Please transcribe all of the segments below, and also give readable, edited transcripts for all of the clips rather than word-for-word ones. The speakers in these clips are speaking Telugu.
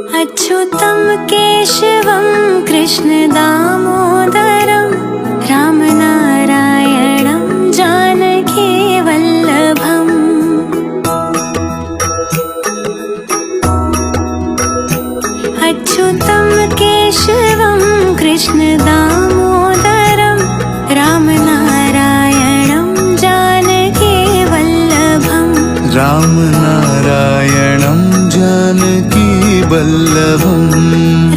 अच्युतं केशवं कृष्णदामोदरं रामनारायणं जानकीवल्लभम्। अच्युतं केशवं कृष्णदामोदरं रामनारायणं जानकीवल्लभम्। रामनारायणं जानकीवल्लभम्।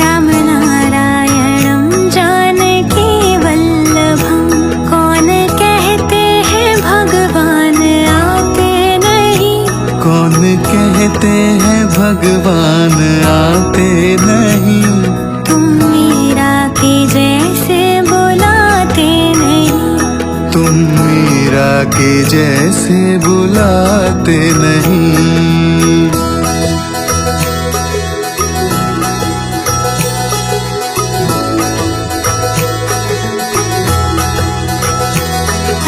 रामनारायणं जानकीवल्लभम्। कौन कहते हैं भगवान आते नहीं, कौन कहते हैं भगवान आते नहीं। तुम मीरा के जैसे बुलाते नहीं, तुम मीरा के जैसे बुलाते नहीं।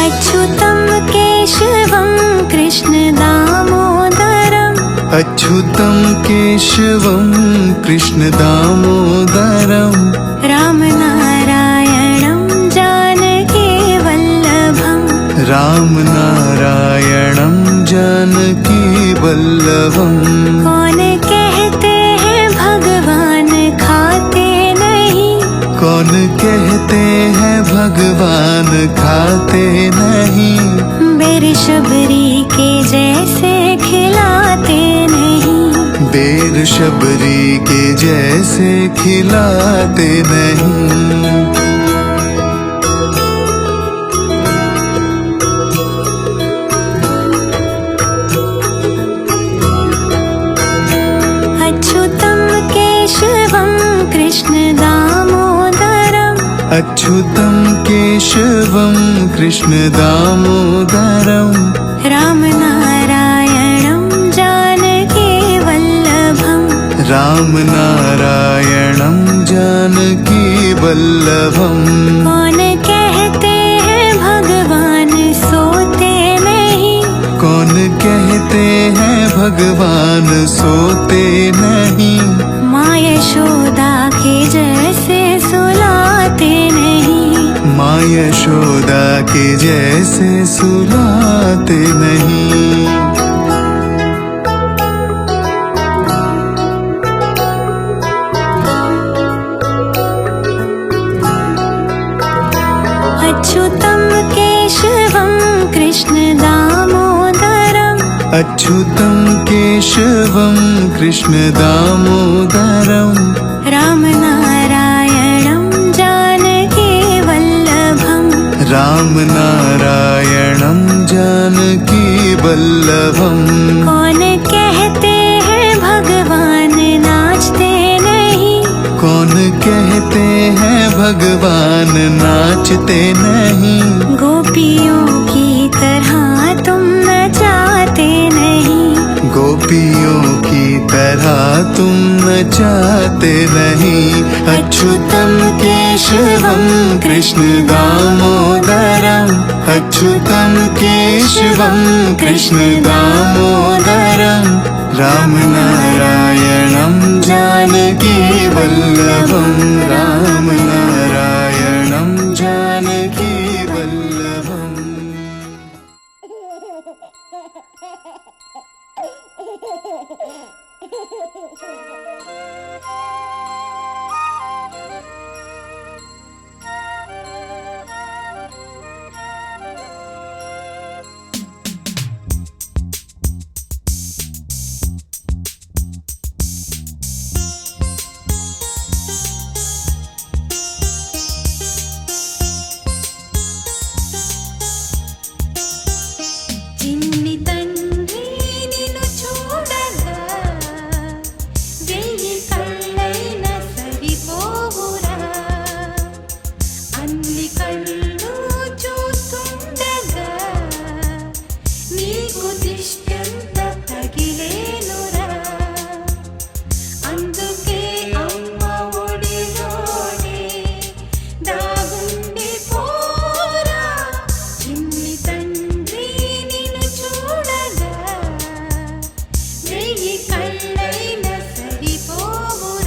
अच्युतं केशवं कृष्णदामोदरं अच्युतं केशवं कृष्णदामोदरं रामनारायणं जानकीवल्लभम्। रामनारायणं जानकीवल्लभम्। कौन कहते हैं भगवान खाते नहीं, कौन कहते हैं भगवान खाते नहीं। बेर शबरी के जैसे खिलाते नहीं, बेर शबरी के जैसे खिलाते नहीं। अच्युतं केशवं कृष्णदामोदरं अच्युतं केशवं कृष्णदामोदरं रामनारायणं जानकीवल्लभम्। रामनारायणं जानकीवल्लभम्। कौन कहते हैं भगवान सोते नहीं, कौन कहते हैं भगवान सोते नहीं। माँ यशोदा के जैसे सुलाते नहीं, माँ यशोदा के जैसे सुलाते नहीं। अच्युतं केशवं कृष्णदामोदरं अच्युतं केशवं कृष्णदामोदरं रामनारायणं जानकीवल्लभम्। रामनारायणं जानकीवल्लभम्। कौन कहते हैं भगवान नाचते नहीं, कौन कहते हैं भगवान नाचते नहीं। गोपियों की तरह तुम नचाते नहीं, गोपियों की तरह तुम नचाते नहीं। अच्युतं केशवं कृष्णदामोदरम् अच्युतं केशवं कृष्णदामोदरं रामनारायणं जानकीवल्लभं। रामनारायणं जानकीवल्लभम्। చిన్ని తండ్రి నిన్ను చూడగా వెయ్యి కళ్ళైన సరిపోవురా, అన్ని కళ్ళు చూస్తుండగా నీకు దిష్టంత తగిలేనురా. అందుకే అమ్మ ఒడిలోనే దాగుండి పోరా, చిన్ని తండ్రి నిన్ను చూడగా వెయ్యి కళ్ళైన సరిపోవురా.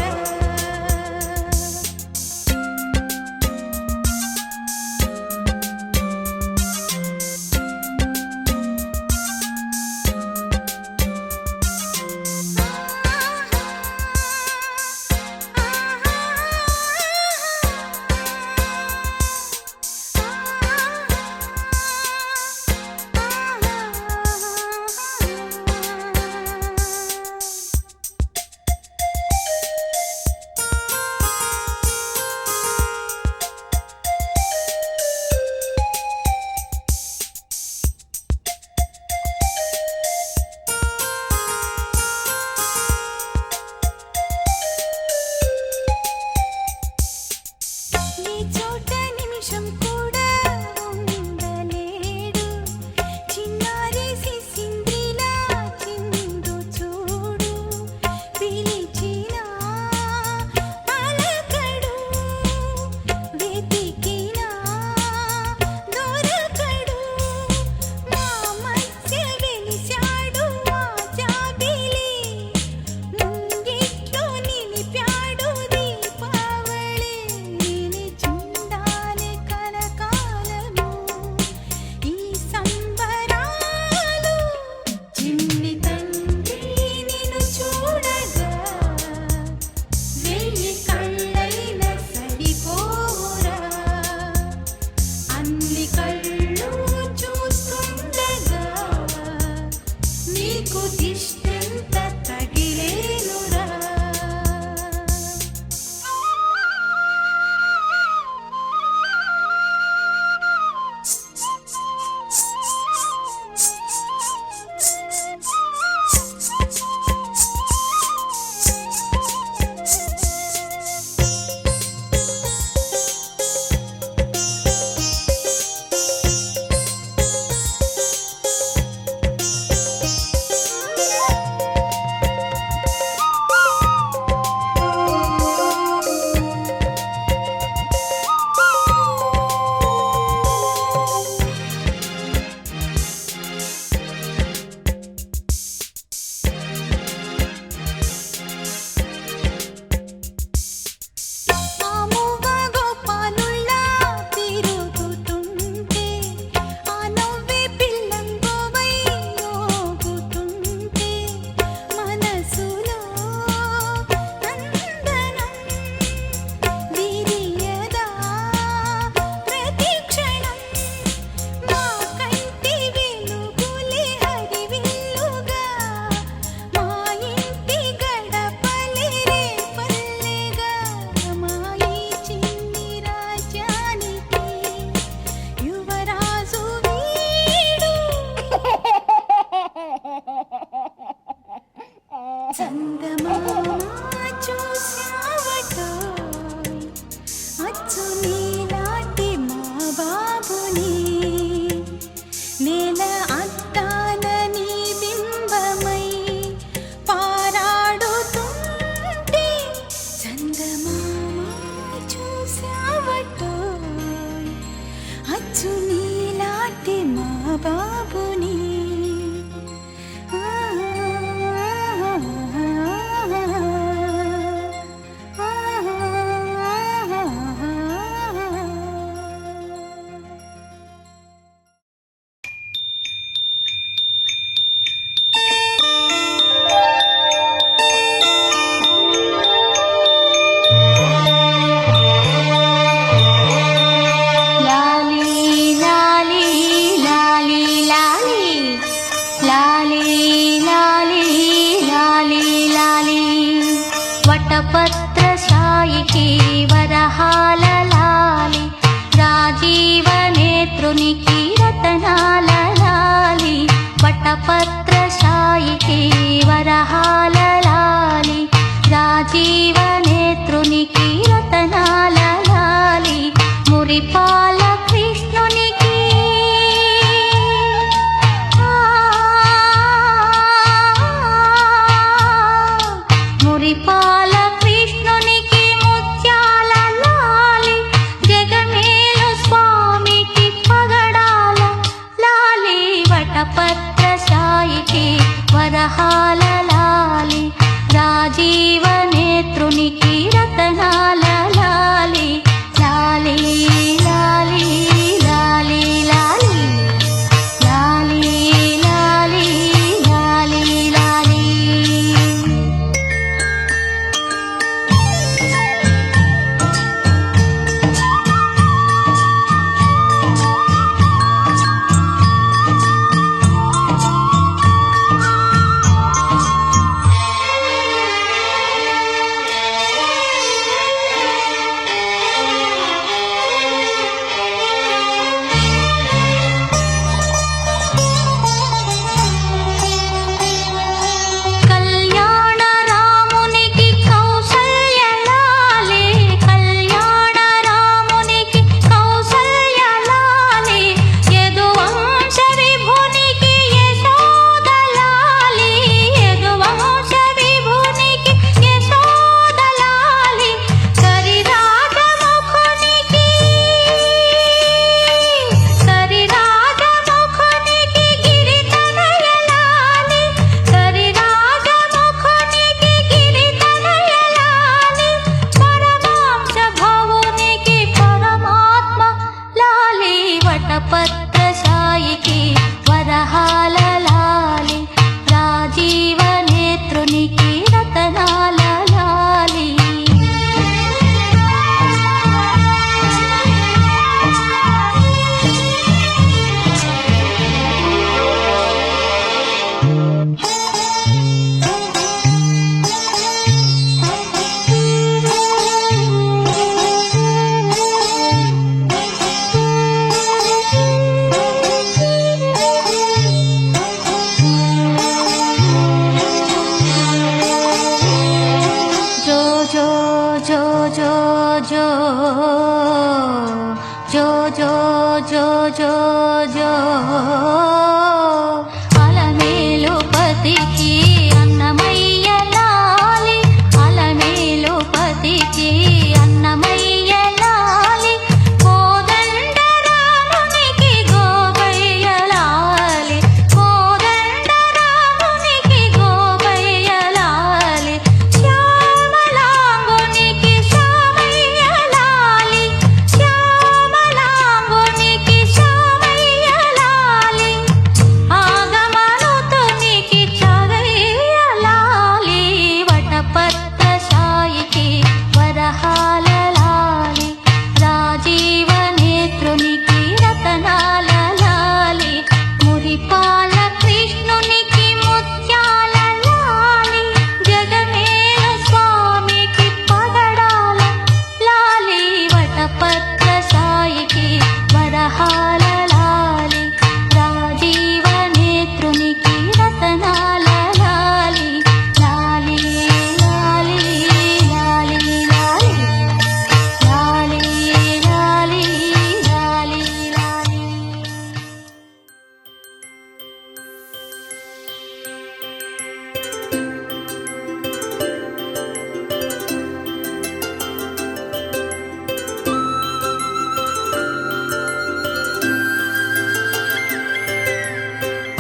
నీకు దిష్టంత తగిలేనురా. చందమామ చూశావటోయ్ అచ్చు నీలాంటి మా బాబుని, నేల అద్దాన నీ బింబమై పారాడుతుంటే. చందమామ చూశావటోయ్ అచ్చు నీలాంటి మా బాబుని. వటపత్రశాయికి వరహాల లాలి, రాజీవ నేత్రునికి రతనాల లాలి. వటపత్రశాయికి వరహాల లాలి, రాజీవ నేత్రునికి రతనాల లాలి. మురిపాల కృష్ణునికి మురిపాల కృష్ణునికి ముత్యాల లాలి, జగమేలు స్వామికి పగడాల లాలి. వటపత్రశాయికి వరహాల లాలి, రాజీవ నేత్రునికి రతనాల లాలి. లాలి లాలి లాలి లాలి లాలి లాలి లాలి లాలి. జో జో జో జో జో జో అలమేలు పతికి అన్నమయ్య లాలి అలమేలు పతికి అన్నమయ్య లాలి కోదండ రామునికి గోపయ్య లాలి కోదండ రామునికి గోపయ్య లాలి శ్యామలాంగునికి శ్యామయ్య లాలి శ్యామలాంగునికి శ్యామయ్య లాలి ఆగమనుతునికి చరయ్య లాలి వటపత్ర సాయికి వరహాల లాలి రాజీవ నేత్రునికి రతనాల లాలి మురిపాల కృష్ణునికి ముత్యాల లాలి జగమేల స్వామికి పగడాల లాలి వటపత్ర సాయికి వరహాల లాలి రాజీవ నేత్రునికి రతనాల లాలి లాలి లాలి లాలి లాలి లాలి లాలి లాలి లాలి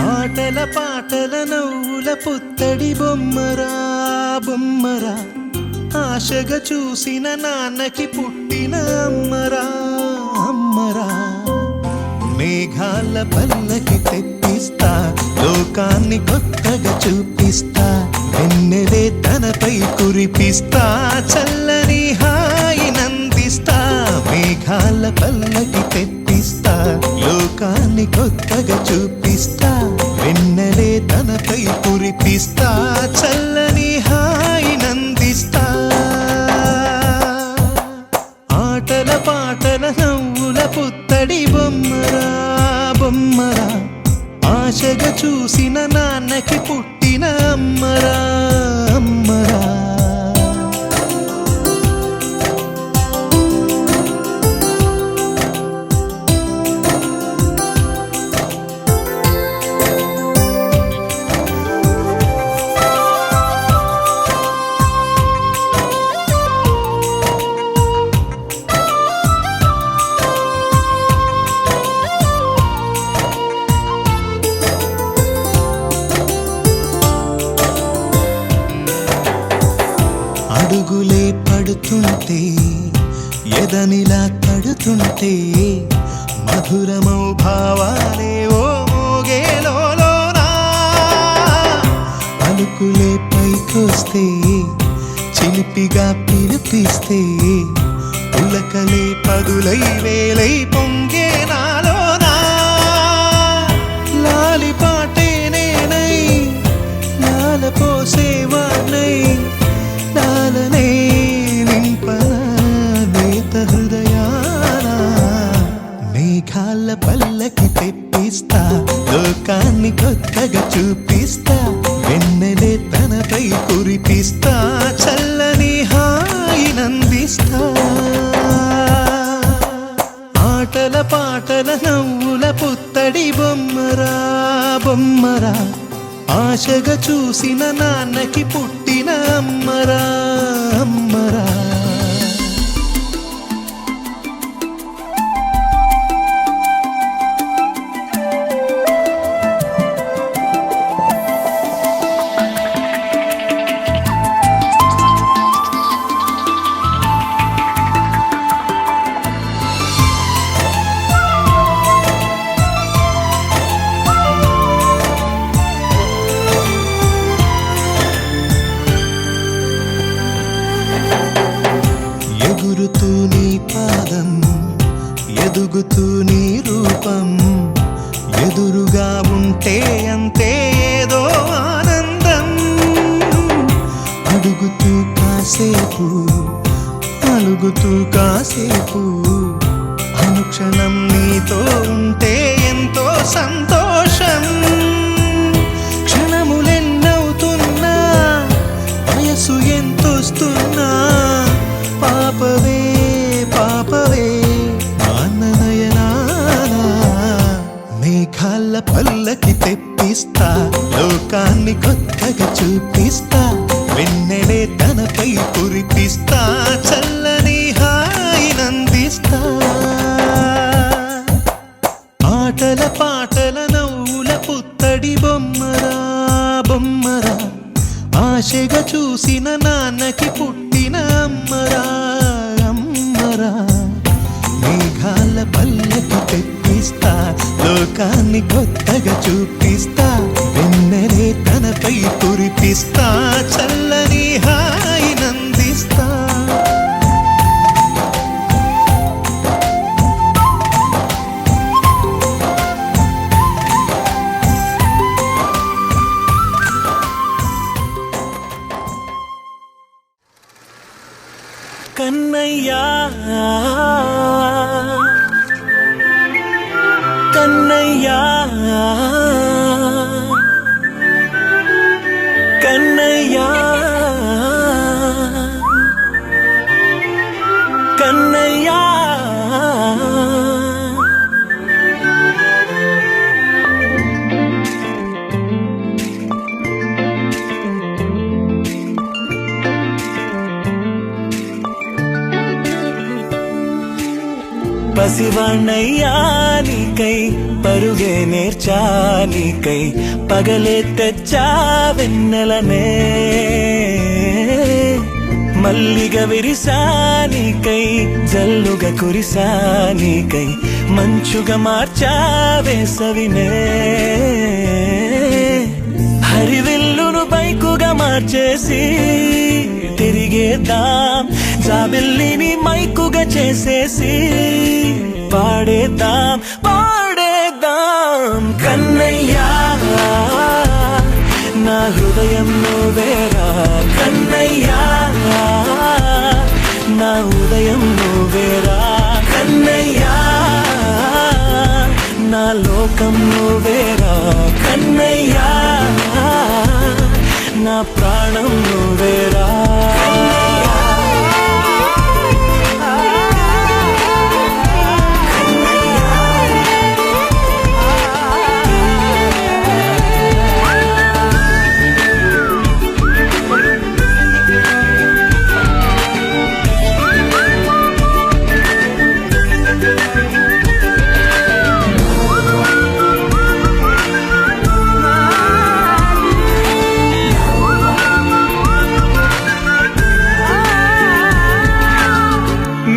ఆటల పాటల నవ్వుల పుత్తడి బొమ్మరా బొమ్మరా ఆశగా చూసిన నాన్నకి పుట్టిన అమ్మరా అమ్మరా మేఘాల పల్లకి తెప్పిస్తా లోకాన్ని కొత్తగా చూపిస్తా వెన్నెలే తనపై కురిపిస్తా చల్లని హాయి నందిస్తా మేఘాల పల్లకి తెప్పిస్తా లోకాన్ని కొత్తగా చూపిస్తా వెన్నెలే తనపై కురిపిస్తా చల్లని హాయి నందిస్తా ఆటల పాటల నవ్వుల పుత్తడి బొమ్మరా బొమ్మరా ఆశగా చూసిన నాన్నకి పుట్టిన అమ్మరా అమ్మరా అడుగులే పడుతుంటే ఎదనిలా తడుతుంటే మధురమౌ భావాలే ఓ మోగేలోనా పలుకులే పైకొస్తే చిలిపిగా పిలిపిస్తే ఉలకలే పదులై వేలై పొంగే నాలోనా లాలి పాటే నేనై లాల పోసేవాణ్ణై లాలనే నింపనా నేత హృదయాన మేఘాల పల్లకి తెప్పిస్తా లోకాన్ని కొత్తగా చూపిస్తా వెన్నెలే తనపై కురిపిస్తా చల్లని హాయి నందిస్తా ఆటల పాటల నవ్వుల పుత్తడి బొమ్మరా బొమ్మరా ఆశగా చూసిన నాన్నకి పుట్టిన అమ్మరా అమ్మరా ఎగురుతూ నీ పాదం ఎదుగుతూ నీ రూపం ఎదురుగా ఉంటే అంతే ఏదో ఆనందం అడుగుతూ కాసేపు అలుగుతూ కాసేపు అనుక్షణం నీతో ఉంటే ఎంతో సంతోషం క్షణములెన్నవుతున్నా వయసు ఎంతొస్తున్నా పాపవే లోకాన్ని కొత్తగా చూపిస్తా వెన్నెలే తనపై కురిపిస్తా చల్లని హాయినందిస్తా ఆటల పాటల నవ్వుల పుత్తడి బొమ్మరా బొమ్మరా ఆశగా చూసిన నాన్నకి పుట్టిన అమ్మరా అమ్మరా మేఘాల పల్లకి తెప్పిస్తా లోకాన్ని కొత్తగా చూపిస్తా వెన్నెలే తనపై కురిపిస్తా చల్లని హాయినందిస్తా కన్నయ్యా కన్నయ్యా కన్నయ్యా కన్నయ్యా పసివాణ్ణయ్యా నీకై పరుగే నేర్చా నీకై పగలే తెచ్చా వెన్నెలనే మల్లిగ విరిసా నీకై జల్లుగా కురిసా నీకై మంచుగా మార్చా వేసవినే హరివిల్లును బైకుగా మార్చేసి తిరిగేద్దాం జాబిల్లిని మైకుగా చేసేసి పాడేద్దాం పాడేద్దాం కన్నయ్యా నా హృదయం నువ్వేరా కన్నయ్యా నా ఉదయం నువ్వేరా కన్నయ్యా నా లోకం నువ్వేరా కన్నయ్యా నా ప్రాణం నువ్వేరా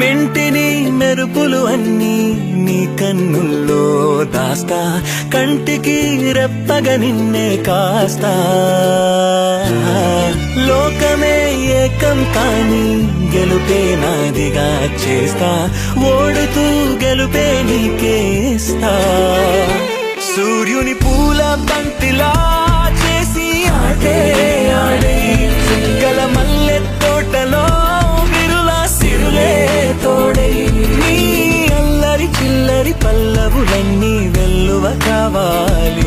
మెంటిని మెరుపులు అన్నీ నీ కన్నుల్లో దాస్తా కంటికి రెప్పగా నిన్నే కాస్తా లోకమే ఏకం కాని గెలుపే నాదిగా చేస్తా ఓడుతూ గెలుపే నీకేస్తా సూర్యుని పూల బంతిలా చేసి ఆడే ఆడే చుక్కల మల్లె తోటలో సిరులే తోడై నీ అల్లరి చిల్లరి పల్లవులన్నీ వెల్లువ కావాలి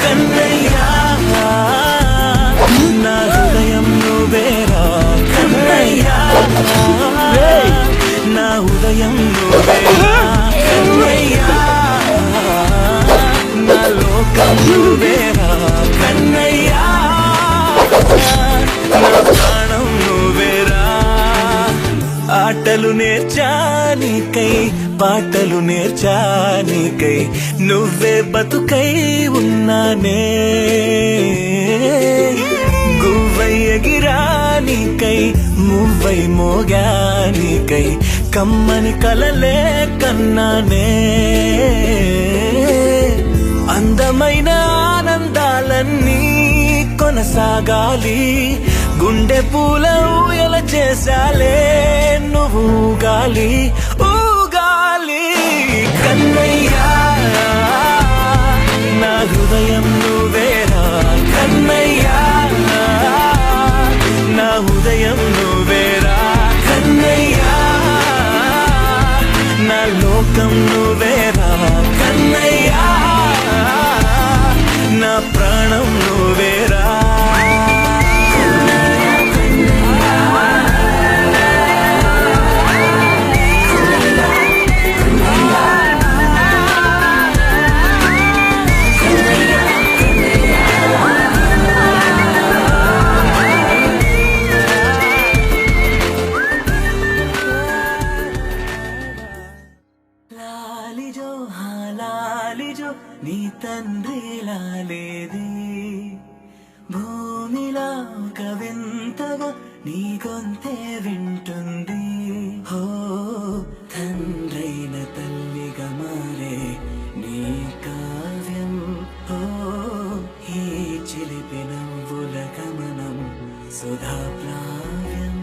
కన్నయ్యా నా హృదయం నువ్వేరా కన్నయ్యా నా ఉదయం నువ్వేరా కన్నయ్యా నా లోకం నువ్వేరా కన్నయ్యా నా ప్రాణం నువ్వేరా ఆటలు నేర్చానికై పాటలు నేర్చానికై నువ్వే బతుకై ఉన్నానే గువ్వై ఎగిరానికై మువ్వై మోగానికై కమ్మని కలలే కన్నానే అందమైన ఆనందాలన్నీ కొనసాగాలి గుండె పూల ఊయల చేసాలే నువ్వు ఊగాలి ఊగాలి కన్నయ్యా నా హృదయం నువ్వేరా కన్నయ్యా నా ఉదయం నువ్వేరా కన్నయ్యా నా లోకం నువ్వేరా కన్నయ్యా నా ప్రాణం నువ్వేరా తండ్రి లాలేది భూమిలా ఒక వింతగా నీ గొంతే వింటుంది హో తండ్రైన తల్లిగా మారే నీ కావ్యం హో ఈ చిలిపి నవ్వుల గమనం సుధా ప్లావ్యం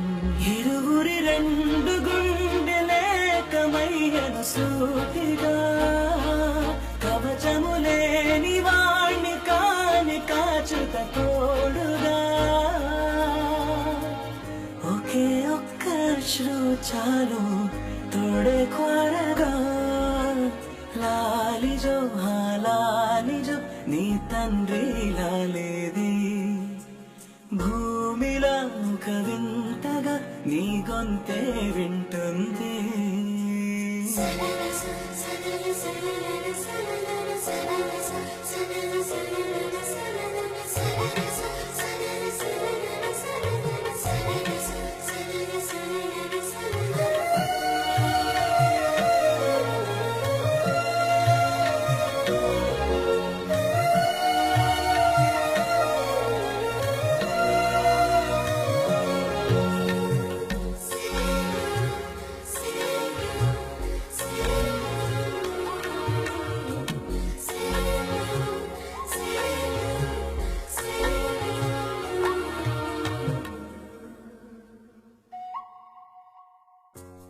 ఇరువురి రెండు గుండెలేకమయ్యను సూటిగా కవచము లేని వాణ్ణి కాని కాచుత తోడుగా ఒకే ఒక్క శ్రు చాలు తోడే కోరగా లాలిజో లాలిజో నీ తండ్రి లాలేది భూమిలా ఒక వింతగా నీ గొంతే వింటుంది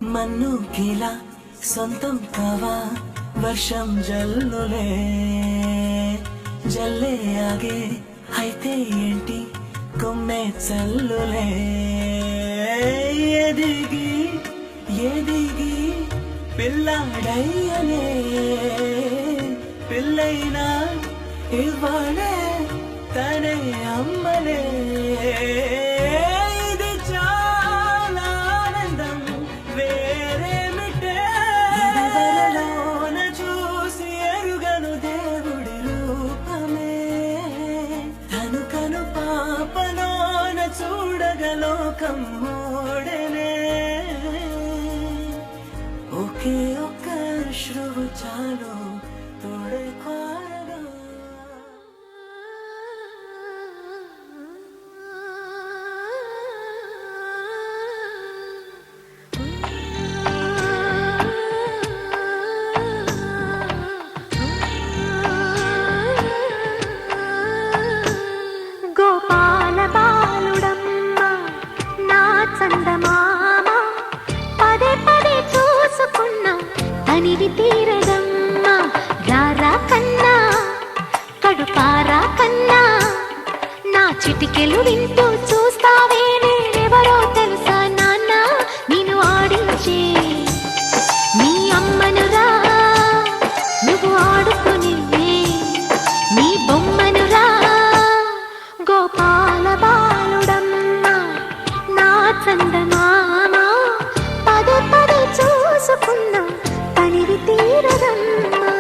మన్ను కీలా సొంతం కావా వర్షం జల్లులే జల్లే ఆగే అయితే ఏంటి కొమ్మే చల్లులే ఎదిగి ఎదిగి పిల్లాడయ్యలే పిల్లైనా ఇవ్వడే తనే అమ్మలే ఇది చాలా ఆనందం వేరేమిటే చూసి ఎరుగను దేవుడి రూపమే తను కను పాపలోన చూడగలోకం మోడనే ఒకే ఒక్క శ్రువు చాలు తోడే కోరగా గోపాల బాలుడమ్మ నా చందమామ పదే పదే చూసుకున్నా తనివి తీరదమ్మ రారా కన్నా కడుపారా కన్నా నా చిటికెలు వింటూ చూస్తావే నేనెవరో తెలుసా నాన్న నేను ఆడించే నీ అమ్మనురా నువ్వు ఆడుకుని నీ బొమ్మనురా గోపాల బాలుడమ్మ నా చందమామ పదే పదే చూసుకున్నా తనివి తీరదమ్మా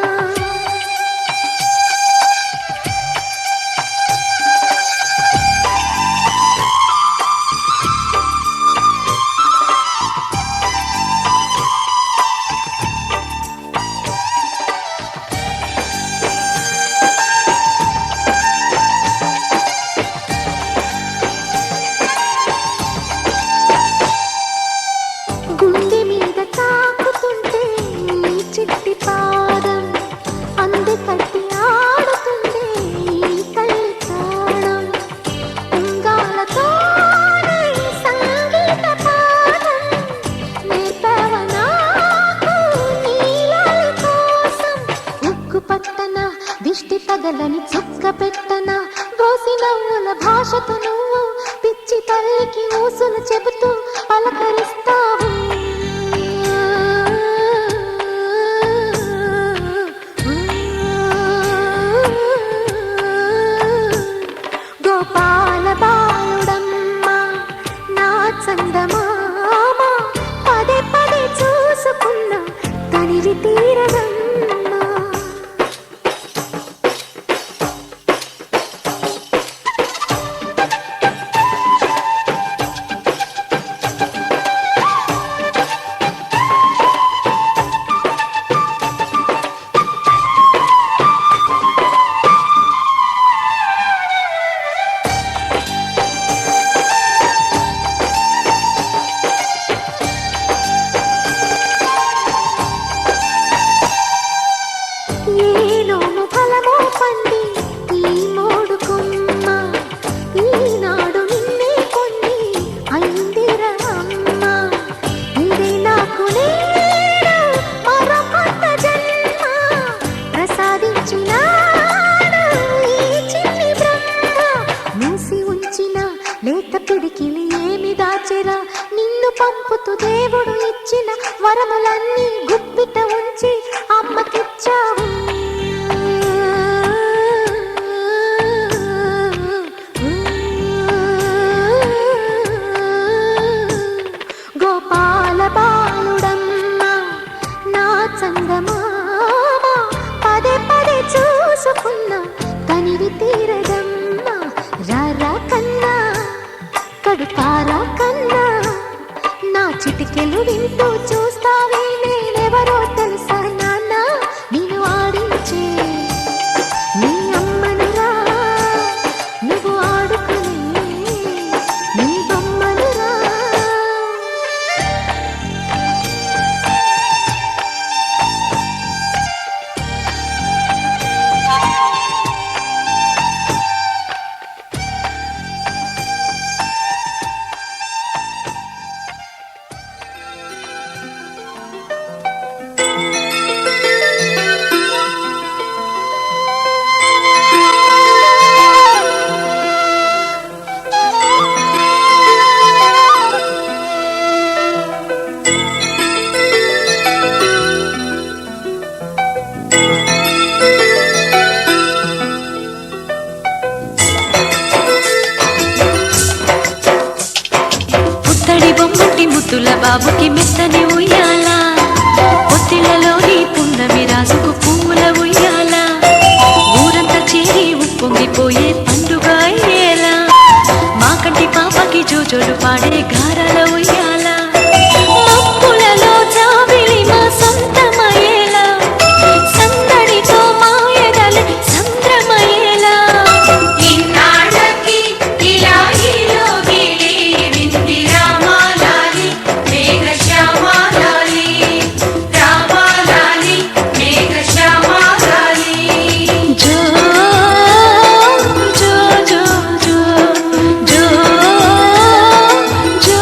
గుండె మీద తాకుతుంటే నీ చిట్టి పాదం అంది కట్టి ఆడుతుంటే ఈ తల్లి ప్రాణం ఉంగాలతోనే సంగీత పాఠం నేర్పవ నాకు నీలాలి కోసం ఉక్కు పట్టన దిష్టి తగలని చుక్క పెట్టన గోసి నవ్వుల భాషతో నువ్వు పిచ్చి తల్లికి ఊసులు చెబుతూ పలకరిస్తావు గోపాల బాలుడమ్మ నా చందమామ పదే పదే చూసుకున్నా తనివి తీరదమ్మా వరములన్నీ గుప్పిట ఉంచి అమ్మకిచ్చావు. గోపాల బాలుడమ్మ నా చందమామ పదే పదే చూసుకున్నా తనివి తీరదమ్మ. రారా కన్నా కడుపారా కన్నా నా చిటికెలు వింటూ చూస్తావే నేనెవరో తెలుసా నాన్న. నేను ఆడించే నీ అమ్మనురా, నువ్వు ఆడుకునే నీ బొమ్మనురా. పుత్తడి బొమ్మటి ముద్దుల బాబుకి మెత్తని ఉయ్యాల, పొత్తిళ్లలోని పున్నమి రాసుకు పువ్వుల ఉయ్యాల, ఊరంతా చేరి ఉప్పొంగిపోయే పండుగ అయ్యేలా, మా కంటి పాపకి జోజోలు పాడే గారాల ఉయ్యాల, మబ్బులలో జాబిలి మా సొంతమయ్యేలా, సందడితో మా ఎదలు సంద్రమయ్యేలా. జో జో జో జో జో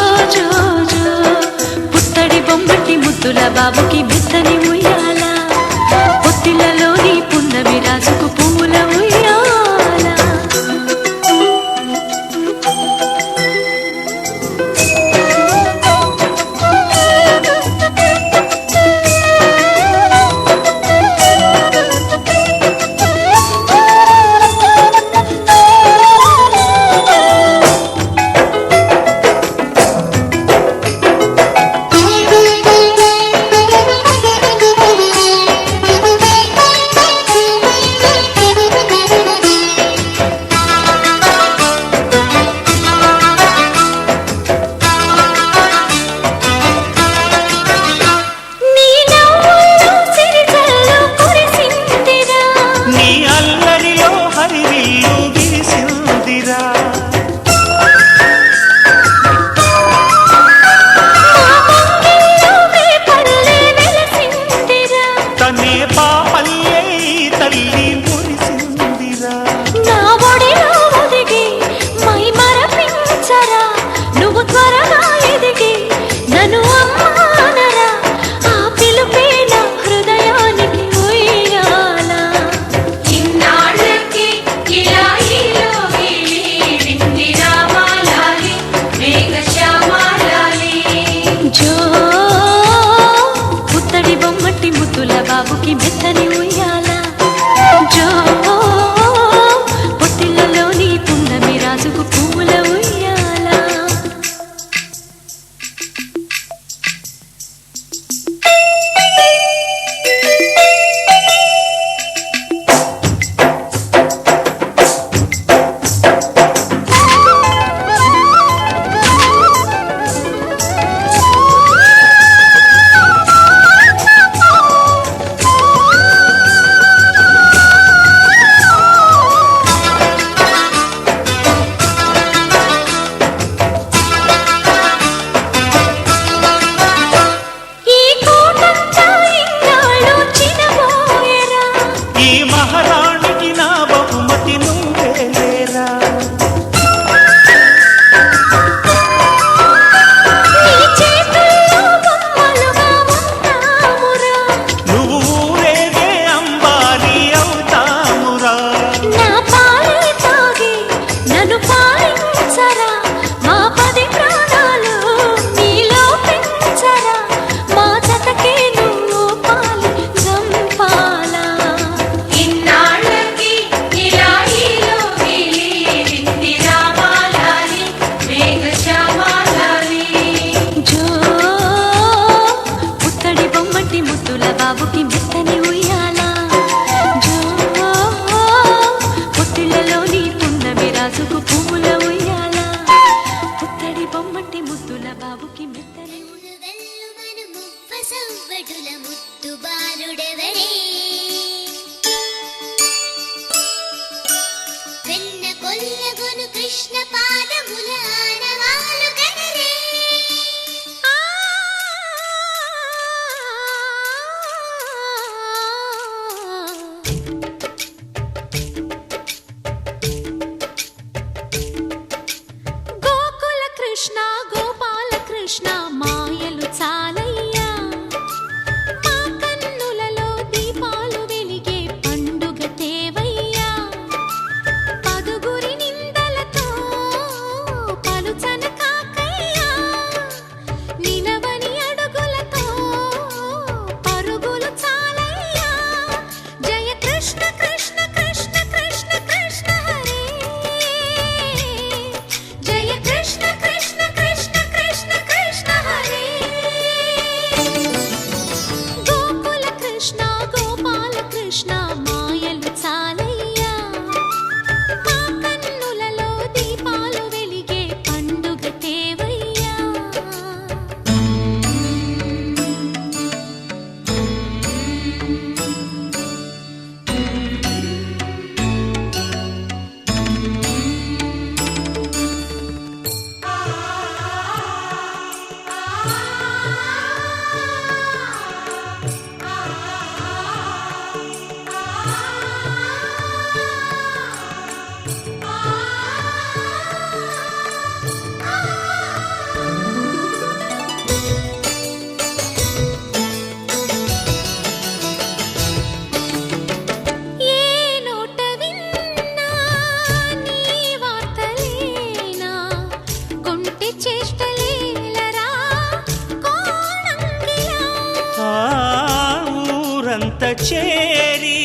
చేరి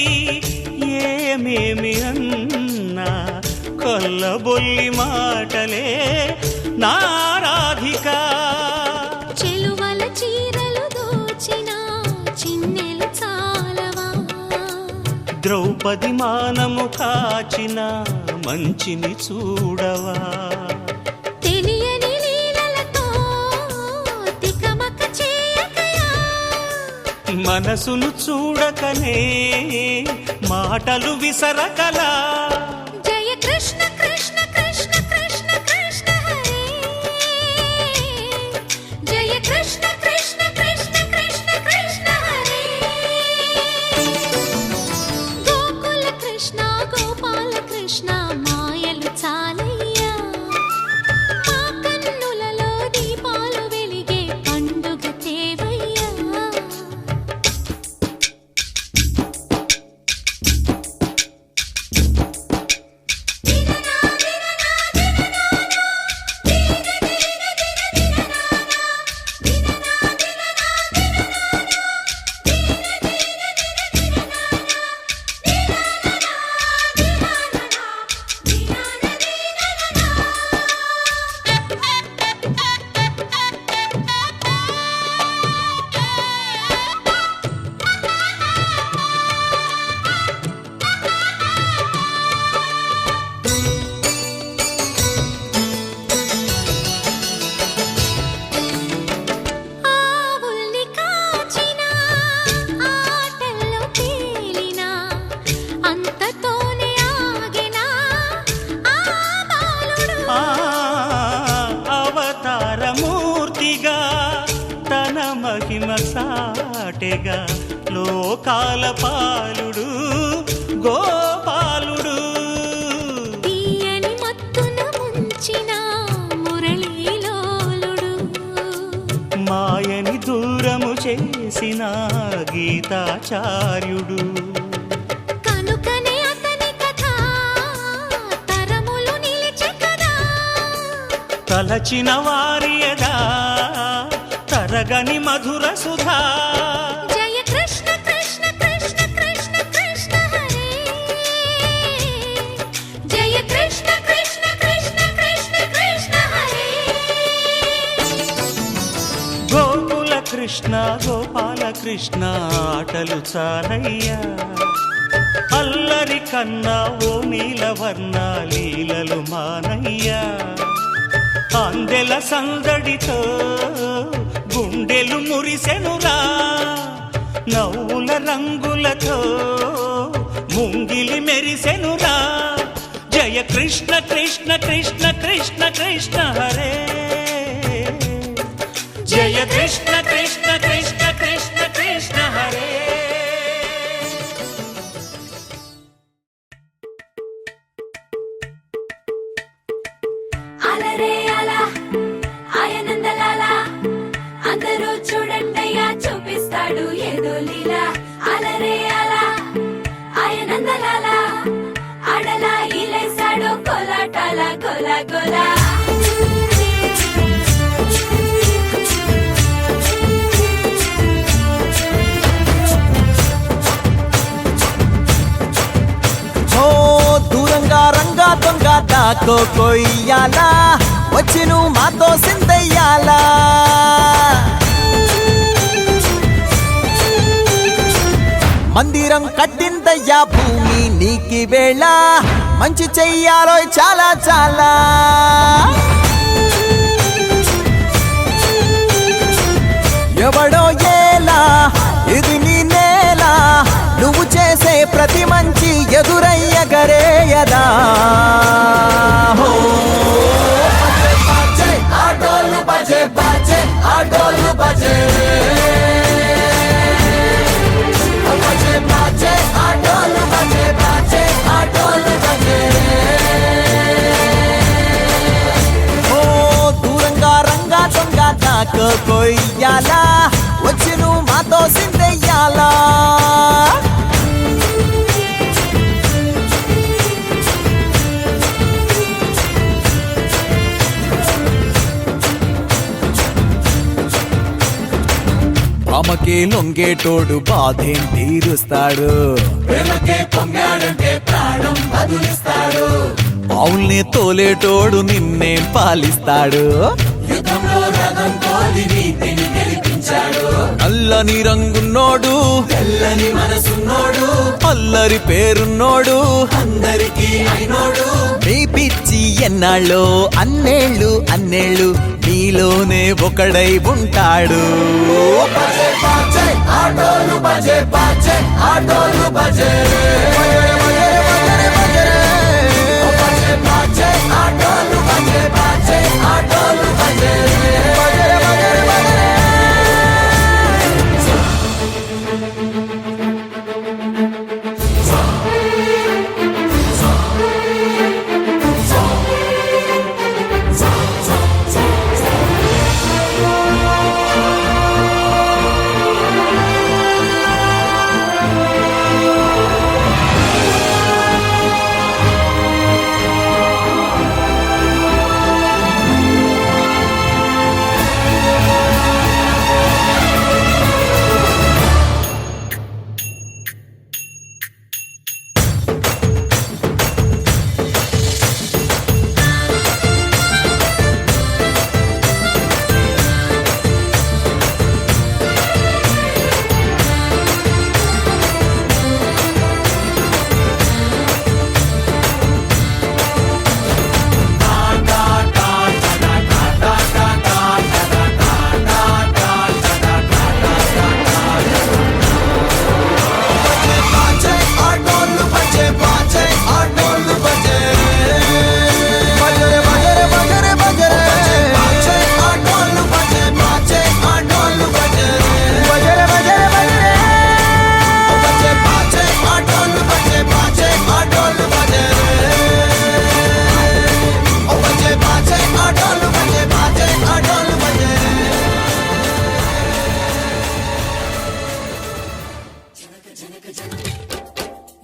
ఏమేమి అన్నా కొల్లబొల్లి మాటలే నారాధిక. చెలువల చీరలు దోచిన చిన్నెలు చాలవా, ద్రౌపది మానము కాచిన మంచిని చూడవా, తెలియని లీలలతో తికమక చేయకయా, మనసును చూడకనే మాటలు విసరకలా. జయ కృష్ణ కృష్ణ కృష్ణ కృష్ణ కృష్ణ హరే, జయ కృష్ణ కృష్ణ కృష్ణ కృష్ణ కృష్ణ హరే. గోకుల కృష్ణ గోపాల కృష్ణ మాయలు చాలయ్యా, మా కన్నులలో దీపాలు వెలిగే పండుగ తేవయ్యా. ఆవుల్ని కాచిన ఆటల్లో తేలిన అంతతోనే ఆగిన ఆ బాలుడు, ఆ అవతారమూర్తిగా తన మహిమ సాటెగా లోకాల పాలుడు గోపాలుడు. తీయని మత్తున ముంచిన మురళీలోలుడు, మాయని దూరము చేసిన గీతాచార్యుడు. కనుకనే అతని కథ తరములు నిలిచె కదా, తలచిన వారియదా తరగని మధుర సుధా. జయ కృష్ణ కృష్ణ కృష్ణ కృష్ణ కృష్ణ హరే, జయ కృష్ణ కృష్ణ కృష్ణ కృష్ణ కృష్ణ హరే. గోకుల కృష్ణ గోపాల కృష్ణ ఆటలు చాలయ్యా, అల్లరి కన్నా ఓ నీలవర్ణ లీలలు మానయ్యా. అందెల సందడితో గుండెలు మురిసెనురా, నవ్వుల రంగులతో ముంగిలి మెరిసెనురా. జయ కృష్ణ కృష్ణ కృష్ణ కృష్ణ కృష్ణ హరే, జయ కృష్ణ కృష్ణ కృష్ణ కృష్ణ కృష్ణ హరే. అలరే అలా ఆయనందలాల అందరూ చూడండయ్యా చూపిస్తాడు ఏదో లీలా. అలరే అలా ఆయనందలాల ఆడలా ఇలేసాడు కోలాటాల గోలా గోలా. ఓ దూరంగా రంగా దొంగ దాకో కొయ్యాలా, వచ్చి నువ్వు మాతో సిందయ్యాలా. మందిరం కట్టిందయ్యా భూమి నీకి వేళ, మంచి చెయ్యాలో చాలా చాలా. ఎవడో ఏలా ఇది నీ నేల, నువ్వు చేసే ప్రతి మంచి ఎదురయ్యగరేయదా. హో బజే బాజే ఆటోలు బజే బాజే ఆటోలు బజే, బజే బాజే ఆటోలు బజే బాజే ఆటోలు బజే. ఓ దూరంగా రంగా దొంగ దాకో కొయ్యాలా, వచ్చి నువ్వు మాతో ప్రేమకి లొంగేటోడు బాధేం తీరుస్తాడు, ప్రేమకే పొంగాడంటే ప్రాణం బదులిస్తాడు. ఆవుల్ని తోలేటోడు నిన్నేం పాలిస్తాడు, యుద్ధంలో రథం తోలి నీతిని గెలిపించాడు. నల్లని రంగున్నోడు తెల్లని మనసున్నోడు, అల్లరి పేరున్నోడు, అందరికీ అయినోడు. మీ పిచ్చి ఎన్నాళ్ళో అన్నేళ్ళు అన్నేళ్ళు నీలోనే ఒకడై ఉంటాడు. బజే బాజే ఆటోలు బజే బాజే ఆటోలు బజే బజే బాజే ఆటోలు బజే బాజే ఆటోలు బజే.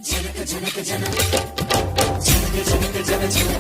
జనక జనక జన